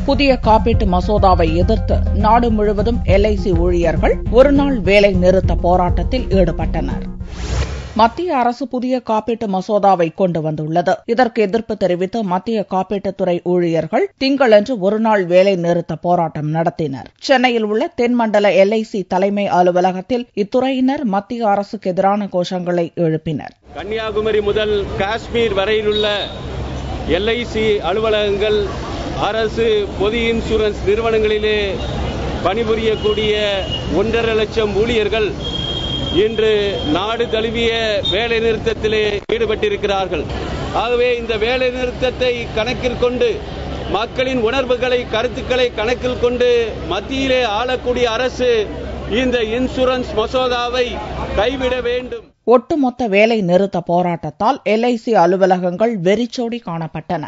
புதிய காப்பீட்டு மசோதாவை எதிர்த்து நாடு முழுவதும் LIC ஊழியர்கள் ஒருநாள் வேலை நிறுத்த போராட்டத்தில் ஈடுபட்டனர். மத்திய அரசு புதிய காப்பீட்டு மசோதாவை கொண்டு வந்துள்ளது. இதற்கு எதிர்ப்பு தெரிவித்து மத்திய காப்பீட்டுத்துறை ஊழியர்கள் திங்களன்று ஒருநாள் வேலை நிறுத்த போராட்டம் நடத்தினர். சென்னையில் உள்ள தென்மண்டல LIC தலைமை அலுவலகத்தில் இத்துறையினர் மத்திய அரசுக்கு எதிரான கோஷங்களை எழுப்பினர். கன்னியாகுமரி முதல் காஷ்மீர் வரையிலுள்ள LIC அலுவலகங்கள், அரசு பொது இன்சூரன்ஸ் நிறுவனங்களிலே பணிபுரியக்கூடிய 1.5 லட்சம் ஊழியர்கள் இன்று நாடு தழுவிய வேலை நிறுத்தத்திலே ஈடுபட்டிருக்கிறார்கள். ஆகவே இந்த வேலை நிறுத்தத்தை கணக்கில் கொண்டு, மக்களின் உணர்வுகளை, கருத்துக்களை கணக்கில் கொண்டு மத்தியிலே ஆளக்கூடிய அரசு இந்த இன்சூரன்ஸ் மசோதாவை கைவிட வேண்டும். ஒட்டுமொத்த வேலை நிறுத்த போராட்டத்தால் LIC அலுவலகங்கள் வெறிச்சோடி காணப்பட்டன.